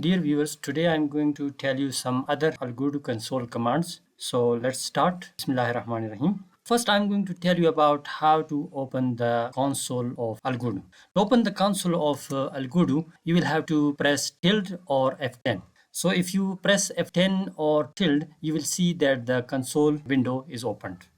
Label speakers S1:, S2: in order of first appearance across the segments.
S1: Dear viewers, today I'm going to tell you some other Algodoo console commands. So let's start. Bismillahirrahmanirrahim. First, I'm going to tell you about how to open the console of Algodoo. To open the console of Algodoo, you will have to press tilde or F10. So if you press F10 or tilde, you will see that the console window is opened.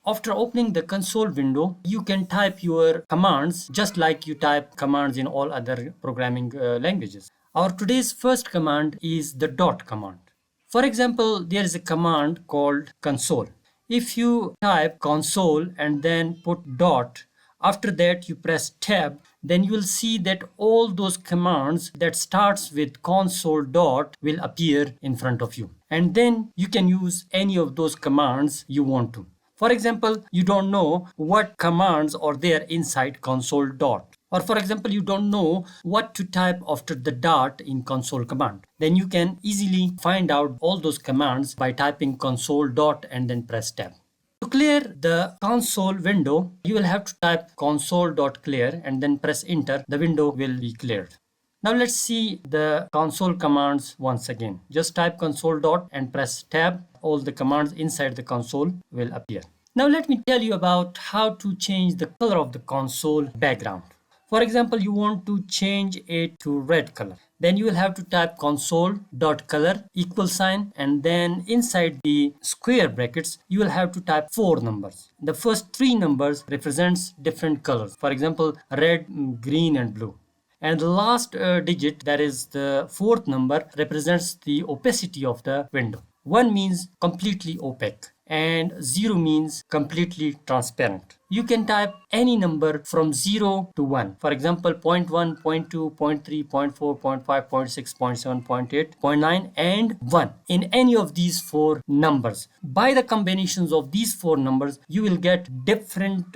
S1: After opening the console window, you can type your commands just like you type commands in all other programming languages. Our today's first command is the dot command. For example, there is a command called console. If you type console and then put dot, after that you press tab, then you will see that all those commands that starts with console dot will appear in front of you. And then you can use any of those commands you want to. For example, you don't know what commands are there inside console dot. Or for example, you don't know what to type after the dot in console command. Then you can easily find out all those commands by typing console dot and then press tab. To clear the console window, you will have to type console.clear and then press enter. The window will be cleared. Now let's see the console commands once again. Just type console dot and press tab. All the commands inside the console will appear. Now let me tell you about how to change the color of the console background. For example, you want to change it to red color. Then you will have to type console.color =, and then inside the square brackets, you will have to type 4 numbers. The first 3 numbers represents different colors. For example, red, green and blue. And the last digit, that is the 4th number, represents the opacity of the window. 1 means completely opaque and 0 means completely transparent. You can type any number from 0 to 1. For example, 0.1, 0.2, 0.3, 0.4, 0.5, 0.6, 0.7, 0.8, 0.9 and 1 in any of these 4 numbers. By the combinations of these 4 numbers, you will get different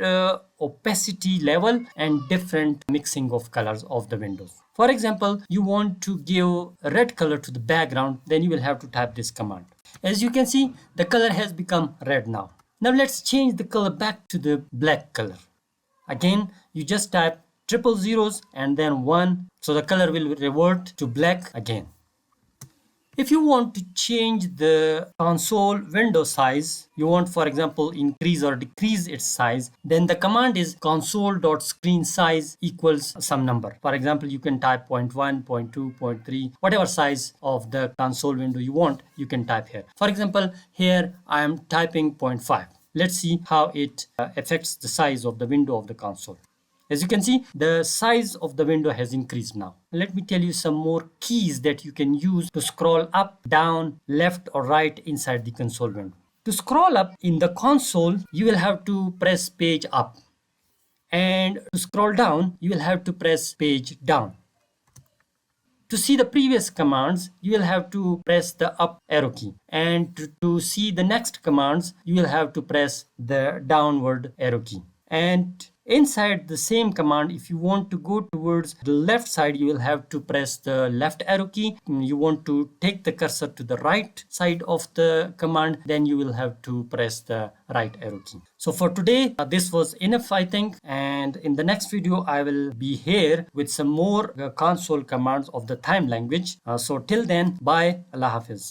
S1: opacity level and different mixing of colors of the windows. For example, you want to give a red color to the background, then you will have to type this command. As you can see, the color has become red now. Now let's change the color back to the black color. Again, you just type triple zeros and then 1, so the color will revert to black again. If you want to change the console window size, you want, for example, increase or decrease its size, then the command is console.screenSize = some number. For example, you can type 0.1, 0.2, 0.3, whatever size of the console window you want, you can type here. For example, here I am typing 0.5. Let's see how it affects the size of the window of the console. As you can see, the size of the window has increased now. Let me tell you some more keys that you can use to scroll up, down, left or right inside the console window. To scroll up in the console, you will have to press page up. And to scroll down, you will have to press page down. To see the previous commands, you will have to press the up arrow key. And to see the next commands, you will have to press the downward arrow key. And inside the same command, if you want to go towards the left side, you will have to press the left arrow key. You want to take the cursor to the right side of the command, then you will have to press the right arrow key. So for today, this was enough, I think. And in the next video, I will be here with some more console commands of the Thyme language. So till then, bye. Allah Hafiz.